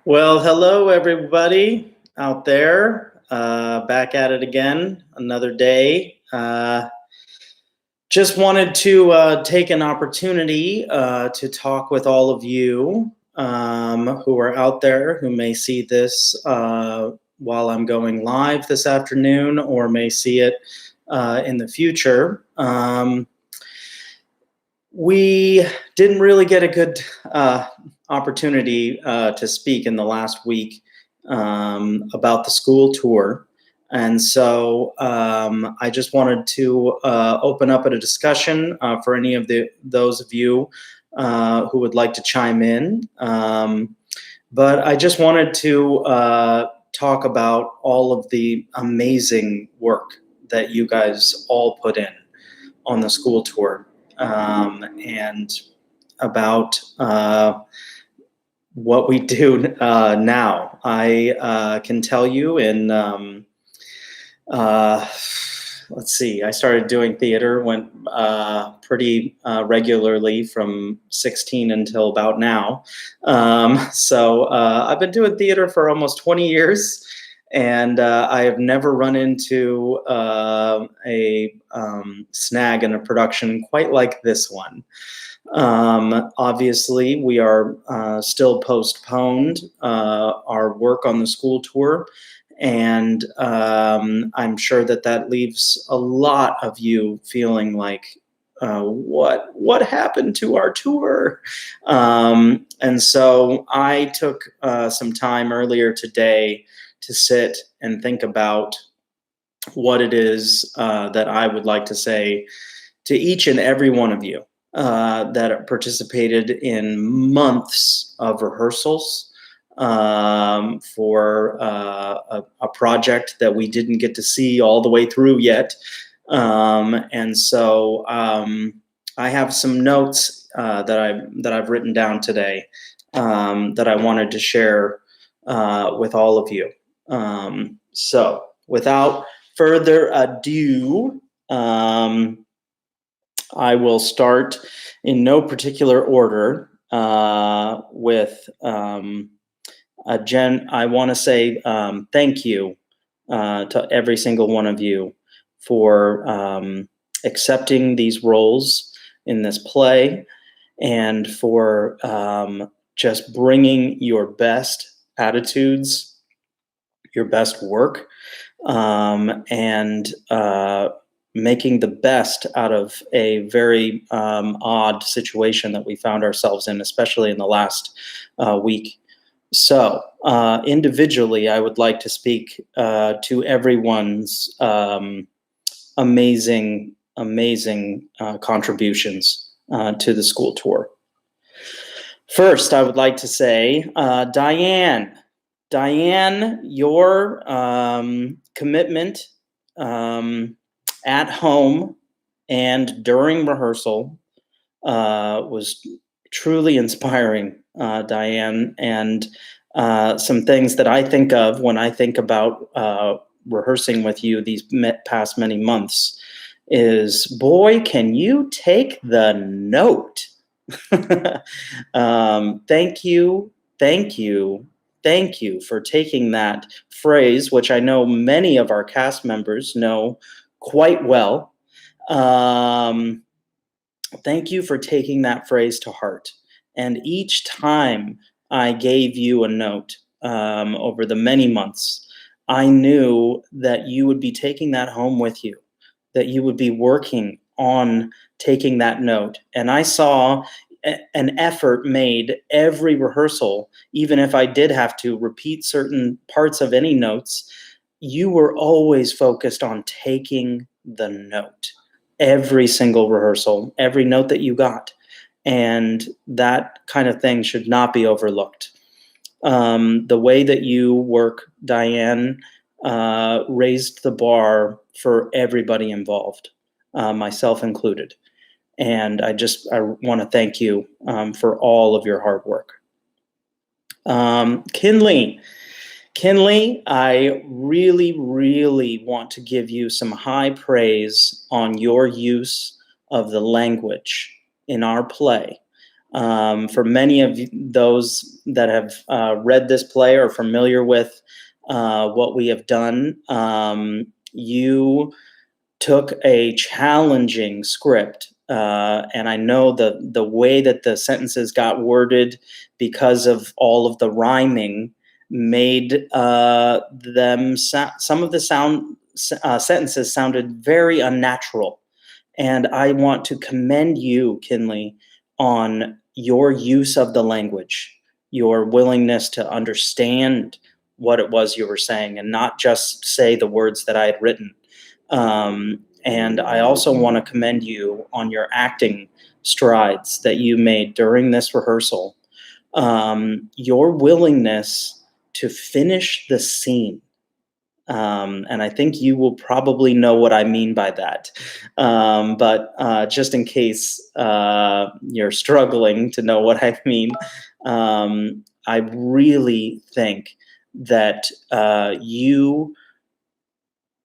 Well, hello everybody out there. Back at it again, another day. Just wanted to take an opportunity to talk with all of you who are out there who may see this while I'm going live this afternoon or may see it in the future. We didn't really get a good opportunity to speak in the last week about the school tour. And so I just wanted to open up a discussion for any of those of you who would like to chime in. But I just wanted to talk about all of the amazing work that you guys all put in on the school tour. And about what we do now. I can tell you in, let's see, I started doing theater, went pretty regularly from 16 until about now. So I've been doing theater for almost 20 years. And I have never run into a snag in a production quite like this one. Obviously, we are still postponed our work on the school tour, and I'm sure that leaves a lot of you feeling like, what happened to our tour? And so I took some time earlier today to sit and think about what it is that I would like to say to each and every one of you that participated in months of rehearsals for a project that we didn't get to see all the way through yet. And so I have some notes that I've written down today that I wanted to share with all of you. So without further ado, I will start in no particular order with Jen. I want to say thank you to every single one of you for accepting these roles in this play and for just bringing your best attitudes, your best work, and making the best out of a very odd situation that we found ourselves in, especially in the last week. So individually, I would like to speak to everyone's amazing contributions to the school tour. First, I would like to say, Diane, your commitment at home and during rehearsal was truly inspiring, Diane, and some things that I think of when I think about rehearsing with you these past many months is, boy, can you take the note. Thank you for taking that phrase, which I know many of our cast members know quite well. Thank you for taking that phrase to heart. And each time I gave you a note over the many months, I knew that you would be taking that home with you, that you would be working on taking that note. And I saw an effort made every rehearsal, even if I did have to repeat certain parts of any notes. You were always focused on taking the note, every single rehearsal, every note that you got. And that kind of thing should not be overlooked. The way that you work, Diane, raised the bar for everybody involved, myself included. And I want to thank you for all of your hard work. Kinley, I really want to give you some high praise on your use of the language in our play. For many of those that have read this play or familiar with what we have done, you took a challenging script, and I know the way that the sentences got worded because of all of the rhyming made some of the sentences sounded very unnatural. And I want to commend you, Kinley, on your use of the language, your willingness to understand what it was you were saying and not just say the words that I had written. And I also want to commend you on your acting strides that you made during this rehearsal. Your willingness to finish the scene. And I think you will probably know what I mean by that. But just in case you're struggling to know what I mean, I really think that you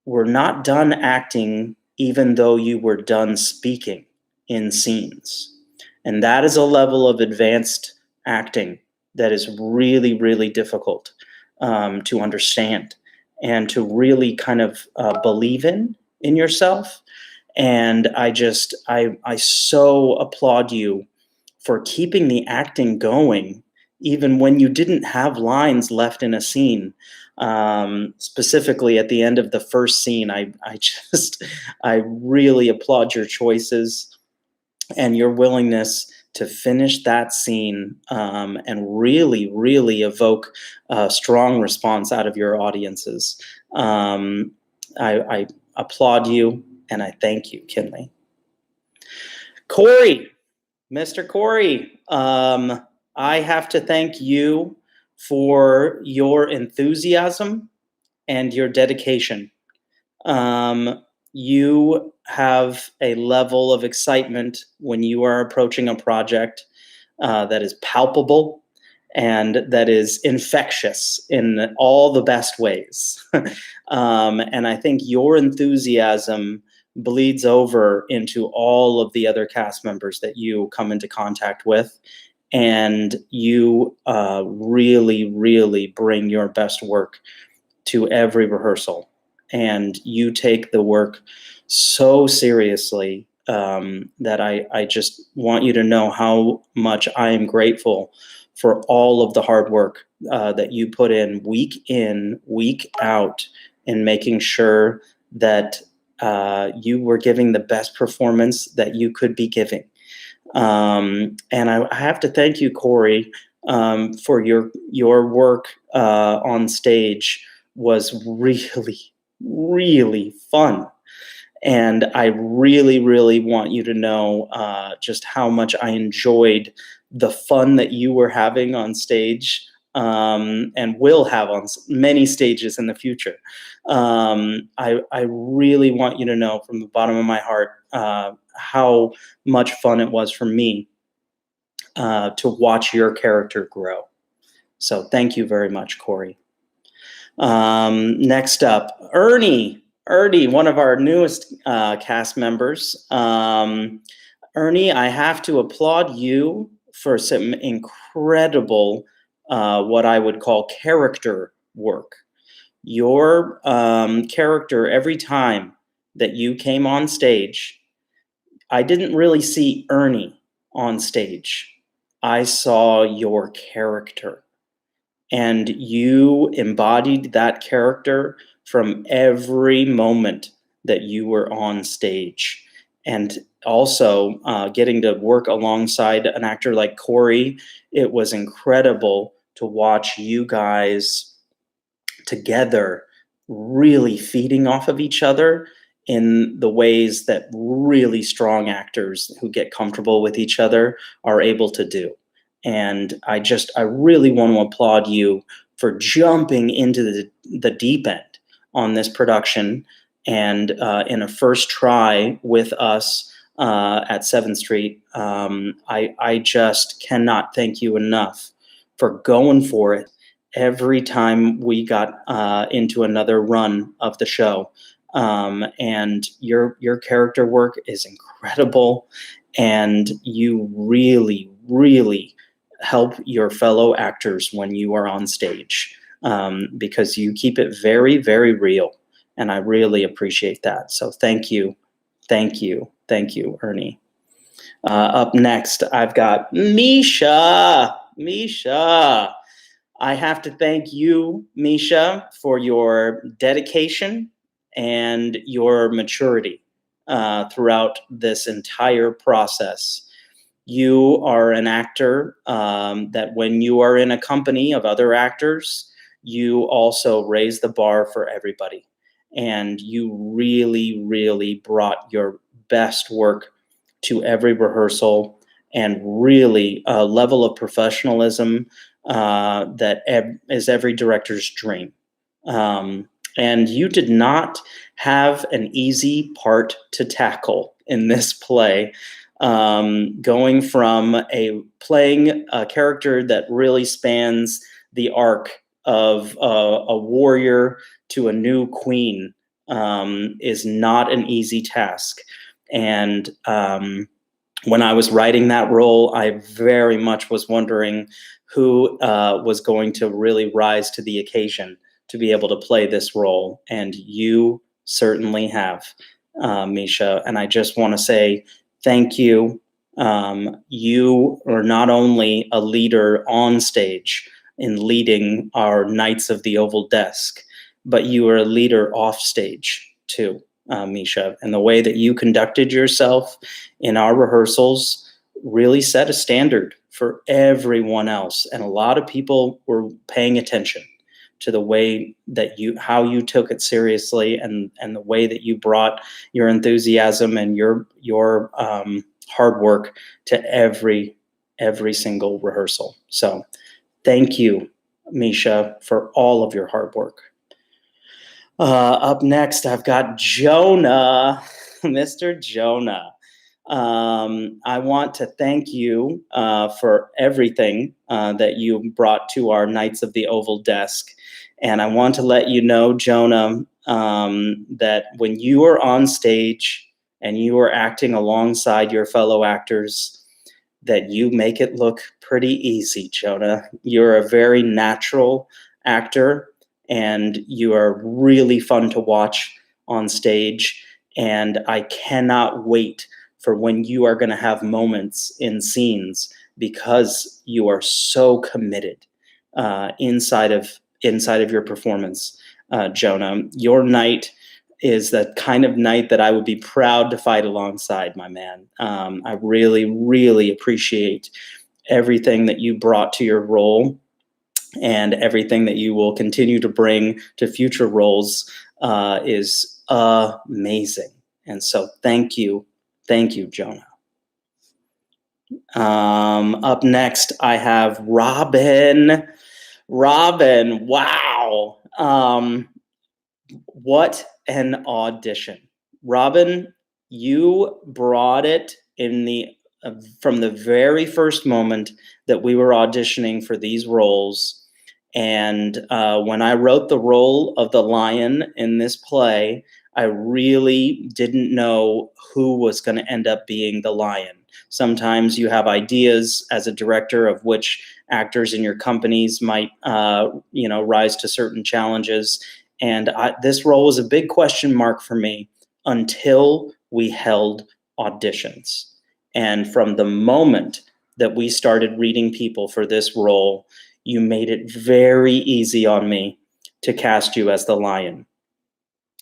were not done acting even though you were done speaking in scenes. And that is a level of advanced acting that is really, really difficult to understand and to really kind of believe in yourself. And I so applaud you for keeping the acting going even when you didn't have lines left in a scene. Specifically at the end of the first scene, I really applaud your choices and your willingness to finish that scene and really, really evoke a strong response out of your audiences. I applaud you and I thank you, Kinley. Corey, Mr. Corey, I have to thank you for your enthusiasm and your dedication. You have a level of excitement when you are approaching a project that is palpable and that is infectious in all the best ways. And I think your enthusiasm bleeds over into all of the other cast members that you come into contact with. And you really, really bring your best work to every rehearsal. And you take the work so seriously that I just want you to know how much I am grateful for all of the hard work that you put in, week out, in making sure that you were giving the best performance that you could be giving. And I have to thank you, Corey, for your work on stage was really, really fun. And I really, really want you to know just how much I enjoyed the fun that you were having on stage and will have on many stages in the future. I really want you to know from the bottom of my heart how much fun it was for me to watch your character grow. So thank you very much, Corey. Next up, Ernie, one of our newest cast members. Ernie, I have to applaud you for some incredible, what I would call character work. Your character, every time that you came on stage, I didn't really see Ernie on stage. I saw your character. And you embodied that character from every moment that you were on stage. And also getting to work alongside an actor like Corey, it was incredible to watch you guys together really feeding off of each other in the ways that really strong actors who get comfortable with each other are able to do. And I really want to applaud you for jumping into the deep end on this production and in a first try with us at 7th Street. I just cannot thank you enough for going for it every time we got into another run of the show. And your character work is incredible. And you really, really help your fellow actors when you are on stage, because you keep it very, very real. And I really appreciate that. So thank you. Thank you. Thank you, Ernie. Up next, I've got Misha. Misha. I have to thank you, Misha, for your dedication and your maturity throughout this entire process. You are an actor that when you are in a company of other actors, you also raise the bar for everybody. And you really, really brought your best work to every rehearsal, and really a level of professionalism that is every director's dream. And you did not have an easy part to tackle in this play, going from playing a character that really spans the arc of a warrior to a new queen, is not an easy task. And when I was writing that role, I very much was wondering who was going to really rise to the occasion to be able to play this role. And you certainly have, Misha. And I just want to say thank you. You are not only a leader on stage in leading our Knights of the Oval Desk, but you are a leader off stage too, Misha. And the way that you conducted yourself in our rehearsals really set a standard for everyone else. And a lot of people were paying attention to the way that how you took it seriously, and the way that you brought your enthusiasm and your hard work to every single rehearsal. So thank you, Misha, for all of your hard work. Up next, I've got Jonah, Mr. Jonah. I want to thank you for everything that you brought to our Knights of the Oval Desk. And I want to let you know, Jonah, that when you are on stage and you are acting alongside your fellow actors, that you make it look pretty easy, Jonah. You're a very natural actor, and you are really fun to watch on stage. And I cannot wait for when you are going to have moments in scenes, because you are so committed inside of your performance, Jonah. Your night is the kind of night that I would be proud to fight alongside, my man. I really, really appreciate everything that you brought to your role, and everything that you will continue to bring to future roles is amazing. And so thank you. Thank you, Jonah. Up next, I have Robin. Robin, wow. What an audition. Robin, you brought it from the very first moment that we were auditioning for these roles. And when I wrote the role of the lion in this play, I really didn't know who was going to end up being the lion. Sometimes you have ideas as a director of which actors in your companies might, rise to certain challenges. And this role was a big question mark for me until we held auditions. And from the moment that we started reading people for this role, you made it very easy on me to cast you as the lion.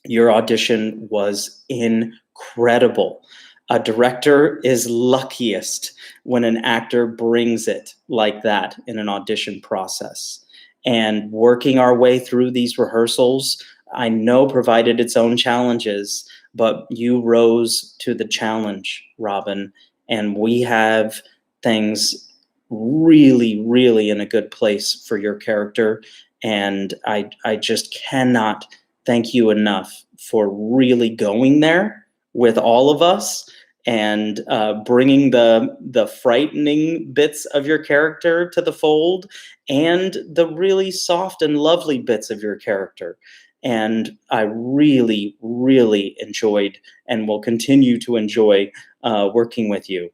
Your audition was incredible. A director is luckiest when an actor brings it like that in an audition process. And working our way through these rehearsals, I know provided its own challenges, but you rose to the challenge, Robin. And we have things really, really in a good place for your character. And I just cannot thank you enough for really going there with all of us, and bringing the frightening bits of your character to the fold, and the really soft and lovely bits of your character. And I really, really enjoyed, and will continue to enjoy, working with you.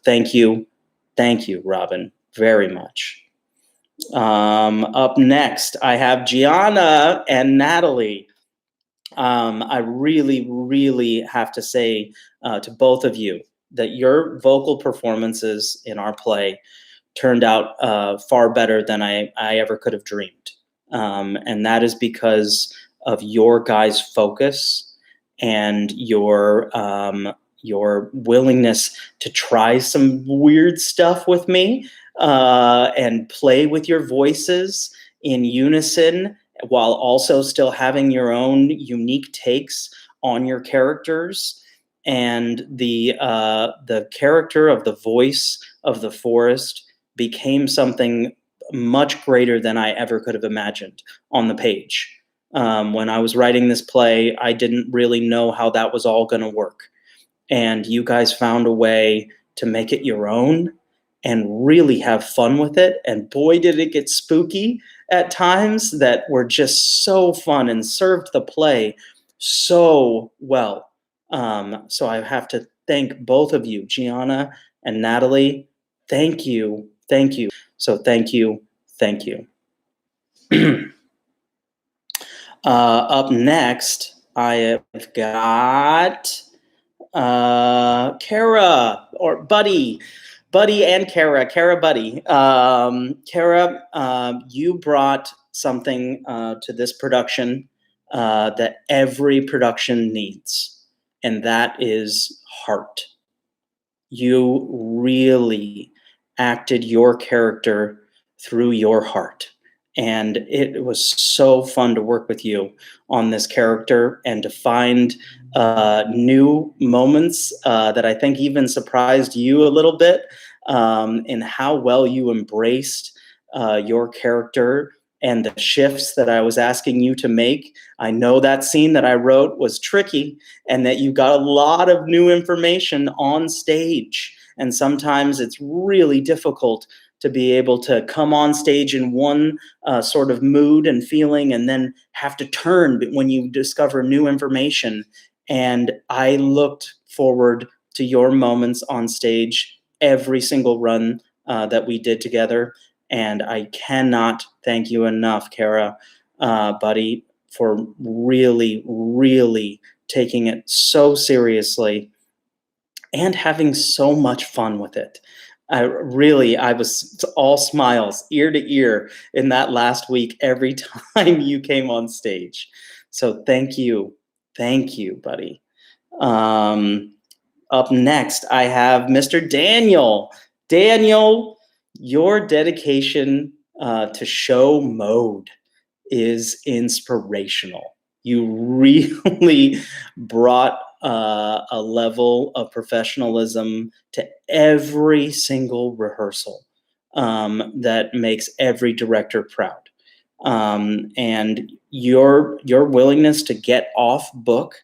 Thank you. Thank you, Robin, very much. Up next, I have Gianna and Natalie. I really, really have to say to both of you that your vocal performances in our play turned out far better than I ever could have dreamed. And that is because of your guys' focus and your willingness to try some weird stuff with me and play with your voices in unison while also still having your own unique takes on your characters. And the character of the voice of the forest became something much greater than I ever could have imagined on the page. When I was writing this play, I didn't really know how that was all going to work. And you guys found a way to make it your own and really have fun with it. And boy, did it get spooky at times that were just so fun and served the play so well. So I have to thank both of you, Gianna and Natalie. Thank you. Thank you. So thank you. Thank you. Up next, I have got Kara, or Buddy and Kara, Buddy. Kara, you brought something to this production that every production needs, and that is heart. You really acted your character through your heart. And it was so fun to work with you on this character and to find new moments that I think even surprised you a little bit in how well you embraced your character and the shifts that I was asking you to make. I know that scene that I wrote was tricky and that you got a lot of new information on stage. And sometimes it's really difficult to be able to come on stage in one sort of mood and feeling and then have to turn when you discover new information. And I looked forward to your moments on stage every single run that we did together. And I cannot thank you enough, Kara, buddy, for really, really taking it so seriously and having so much fun with it. I was all smiles, ear to ear, in that last week every time you came on stage. So thank you, buddy. Up next, I have Mr. Daniel. Daniel, your dedication to show mode is inspirational. You really brought a level of professionalism to every single rehearsal that makes every director proud. And your willingness to get off book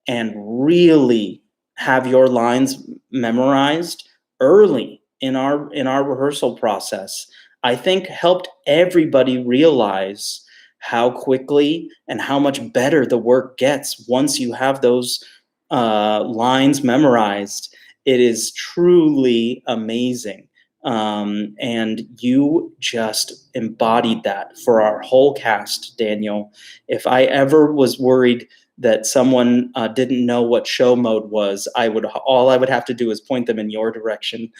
and really have your lines memorized early in our rehearsal process, I think helped everybody realize how quickly and how much better the work gets once you have those lines memorized. It is truly amazing. And you just embodied that for our whole cast, Daniel. If I ever was worried that someone didn't know what show mode was, all I would have to do is point them in your direction,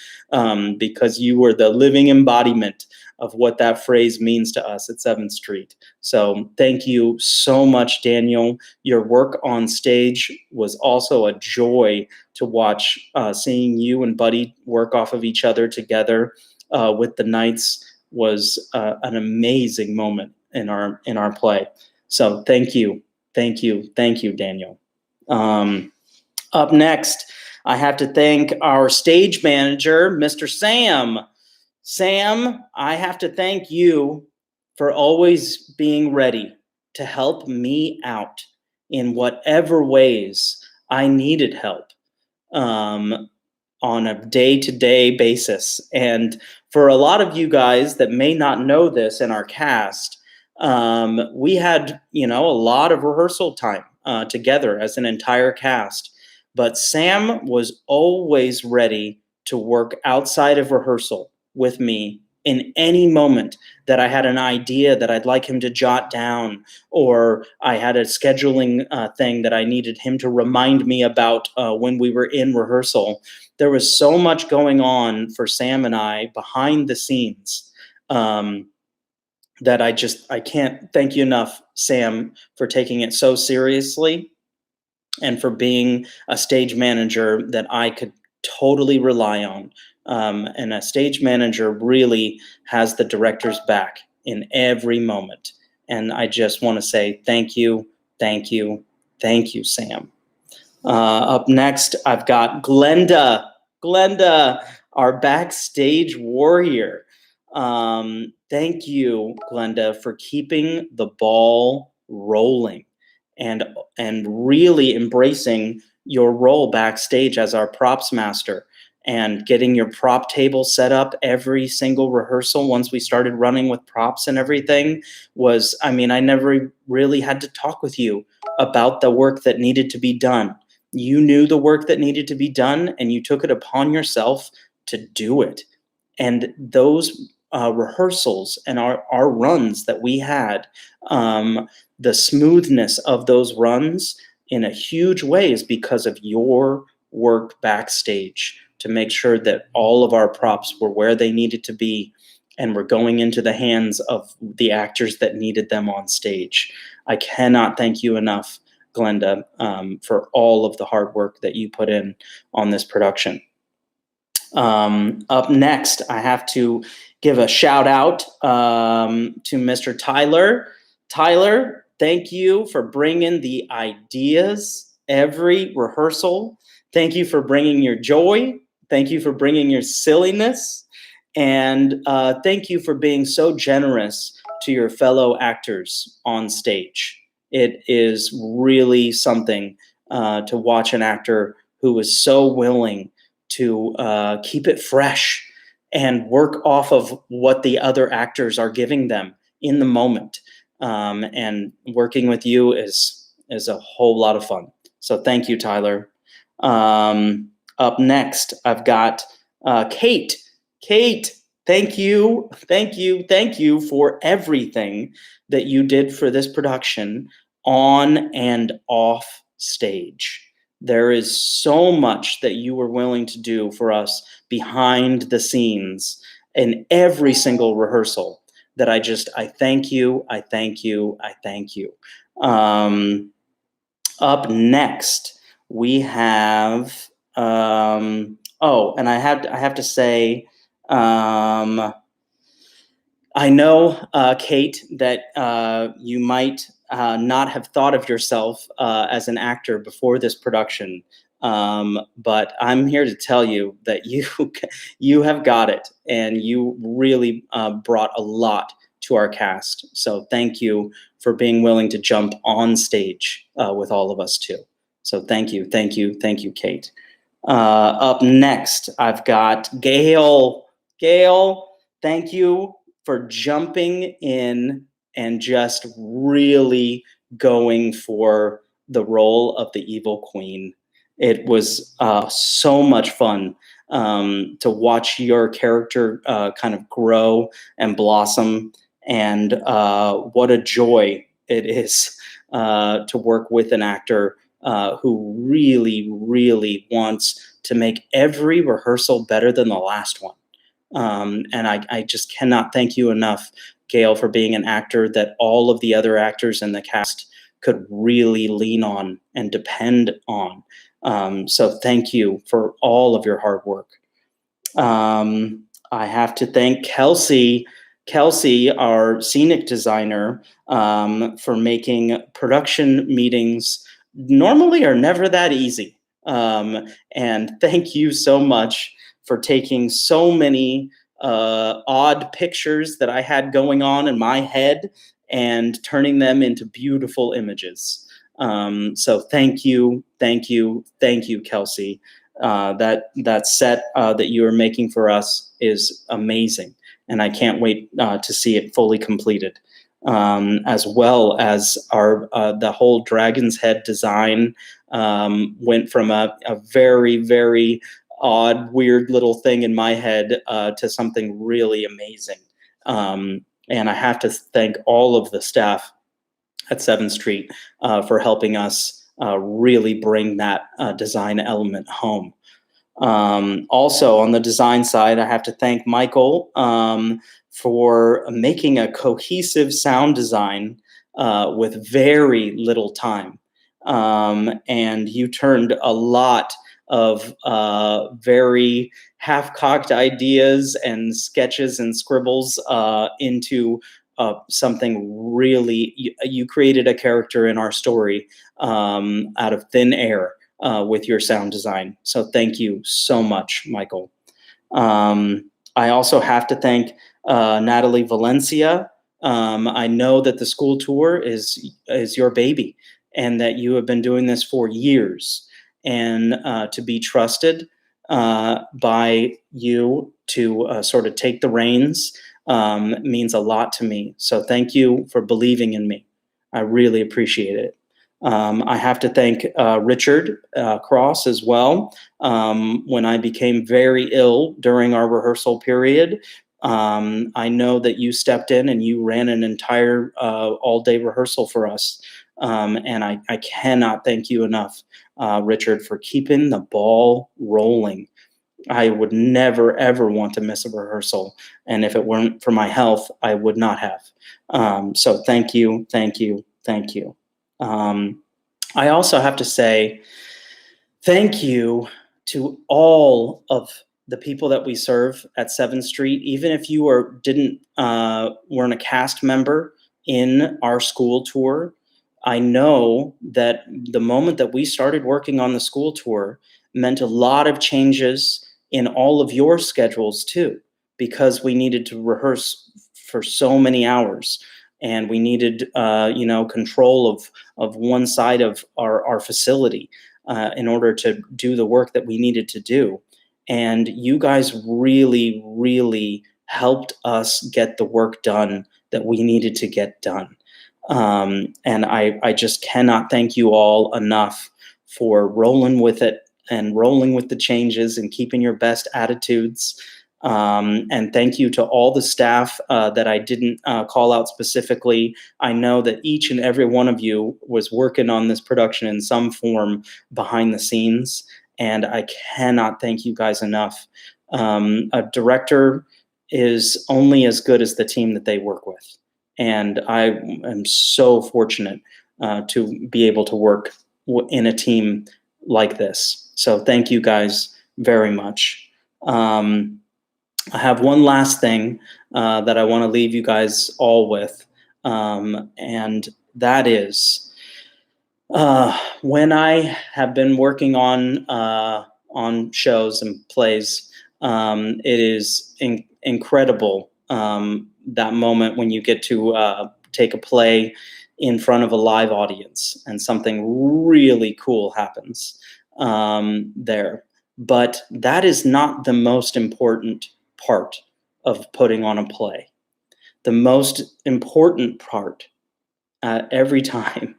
because you were the living embodiment of what that phrase means to us at 7th Street. So thank you so much, Daniel. Your work on stage was also a joy to watch, seeing you and Buddy work off of each other together with the Knights was an amazing moment in our play. So thank you. Thank you, Daniel. Up next, I have to thank our stage manager, Mr. Sam. Sam, I have to thank you for always being ready to help me out in whatever ways I needed help on a day-to-day basis. And for a lot of you guys that may not know this in our cast, we had, a lot of rehearsal time together as an entire cast. But Sam was always ready to work outside of rehearsal with me in any moment that I had an idea that I'd like him to jot down, or I had a scheduling thing that I needed him to remind me about when we were in rehearsal. There was so much going on for Sam and I behind the scenes, that I can't thank you enough, Sam, for taking it so seriously and for being a stage manager that I could totally rely on. And a stage manager really has the director's back in every moment. And I just want to say thank you, thank you, thank you, Sam. Up next, I've got Glenda. Glenda, our backstage warrior. Thank you, Glenda, for keeping the ball rolling and really embracing your role backstage as our props master and getting your prop table set up every single rehearsal once we started running with props and everything was, I mean, I never really had to talk with you about the work that needed to be done. You knew the work that needed to be done and you took it upon yourself to do it. And those rehearsals and our runs that we had, the smoothness of those runs in a huge way is because of your work backstage to make sure that all of our props were where they needed to be and were going into the hands of the actors that needed them on stage. I cannot thank you enough, Glenda, for all of the hard work that you put in on this production. Up next, I have to give a shout out to Mr. Tyler. Tyler, thank you for bringing the ideas every rehearsal. Thank you for bringing your joy. Thank you for bringing your silliness. And thank you for being so generous to your fellow actors on stage. It is really something to watch an actor who is so willing to keep it fresh and work off of what the other actors are giving them in the moment. And working with you is a whole lot of fun. So thank you, Tyler. Up next, I've got Kate. Kate, thank you for everything that you did for this production on and off stage. There is so much that you were willing to do for us behind the scenes in every single rehearsal that I thank you. I thank you. I thank you. Up next, we have, and I have to say, I know, Kate, that you might not have thought of yourself as an actor before this production, but I'm here to tell you that you have got it, and you really brought a lot to our cast. So thank you for being willing to jump on stage with all of us too. So thank you, Kate. Up next, I've got Gail. Gail, thank you for jumping in and just really going for the role of the evil queen. It was so much fun to watch your character kind of grow and blossom, and what a joy it is to work with an actor who really, really wants to make every rehearsal better than the last one. And I just cannot thank you enough, Gail, for being an actor that all of the other actors in the cast could really lean on and depend on. So thank you for all of your hard work. I have to thank Kelsey, our scenic designer, for making production meetings normally are never that easy. And thank you so much for taking so many odd pictures that I had going on in my head and turning them into beautiful images. So thank you, Kelsey. That set that you are making for us is amazing, and I can't wait to see it fully completed. As well as our the whole dragon's head design went from a very, very odd, weird little thing in my head to something really amazing. And I have to thank all of the staff at 7th Street for helping us really bring that design element home. Also, on the design side, I have to thank Michael for making a cohesive sound design with very little time. And you turned a lot of very half-cocked ideas and sketches and scribbles into something really. You created a character in our story out of thin air with your sound design. So thank you so much, Michael. I also have to thank Natalie Valencia. I know that the school tour is your baby, and that you have been doing this for years. And to be trusted by you to sort of take the reins means a lot to me. So thank you for believing in me. I really appreciate it. I have to thank Richard Cross as well. When I became very ill during our rehearsal period, I know that you stepped in and you ran an entire all-day rehearsal for us. And I cannot thank you enough, Richard, for keeping the ball rolling. I would never, ever want to miss a rehearsal. And if it weren't for my health, I would not have. So thank you, thank you, thank you. I also have to say thank you to all of the people that we serve at 7th Street, even if you weren't a cast member in our school tour. I know that the moment that we started working on the school tour meant a lot of changes in all of your schedules too, because we needed to rehearse for so many hours, and we needed, control of one side of our facility in order to do the work that we needed to do. And you guys really, really helped us get the work done that we needed to get done. And I just cannot thank you all enough for rolling with it and rolling with the changes and keeping your best attitudes. And thank you to all the staff that I didn't call out specifically. I know that each and every one of you was working on this production in some form behind the scenes, and I cannot thank you guys enough. A director is only as good as the team that they work with. And I am so fortunate to be able to work in a team like this. So thank you guys very much. I have one last thing that I want to leave you guys all with, and that is when I have been working on shows and plays. It is incredible that moment when you get to take a play in front of a live audience and something really cool happens there. But that is not the most important part of putting on a play. The most important part every time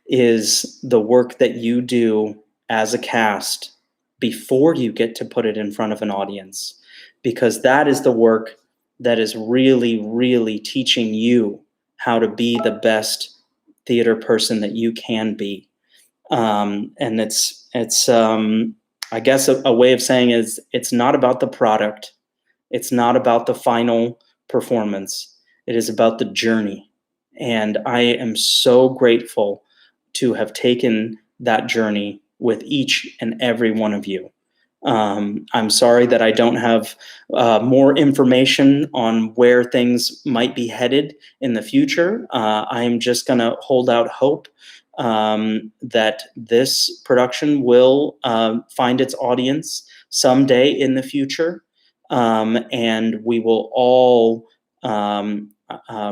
is the work that you do as a cast before you get to put it in front of an audience, because that is the work that is really, really teaching you how to be the best theater person that you can be. And it's I guess a way of saying is it's not about the product. It's not about the final performance. It is about the journey. And I am so grateful to have taken that journey with each and every one of you. I'm sorry that I don't have more information on where things might be headed in the future. I am just going to hold out hope that this production will find its audience someday in the future. And we will all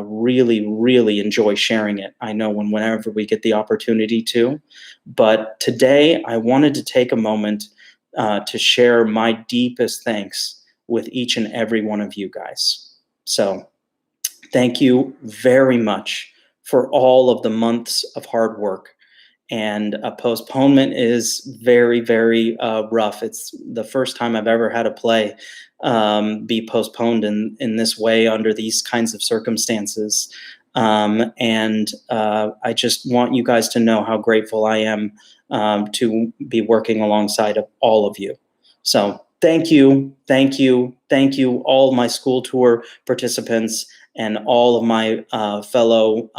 really, really enjoy sharing it. I know whenever we get the opportunity to. But today, I wanted to take a moment to share my deepest thanks with each and every one of you guys. So thank you very much for all of the months of hard work and a postponement is very, very rough. It's the first time I've ever had a play be postponed in this way under these kinds of circumstances. And I just want you guys to know how grateful I am to be working alongside of all of you. So thank you, thank you, thank you, all my school tour participants and all of my fellow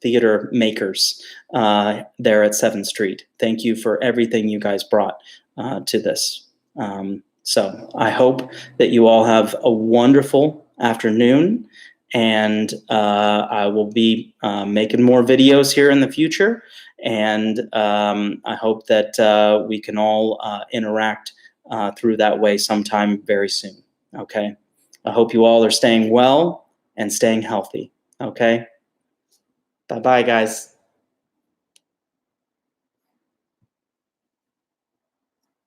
theater makers there at 7th Street. Thank you for everything you guys brought to this. So I hope that you all have a wonderful afternoon, and I will be making more videos here in the future, and I hope that we can all interact through that way sometime very soon. Okay. I hope you all are staying well and staying healthy. Okay. Bye-bye, guys.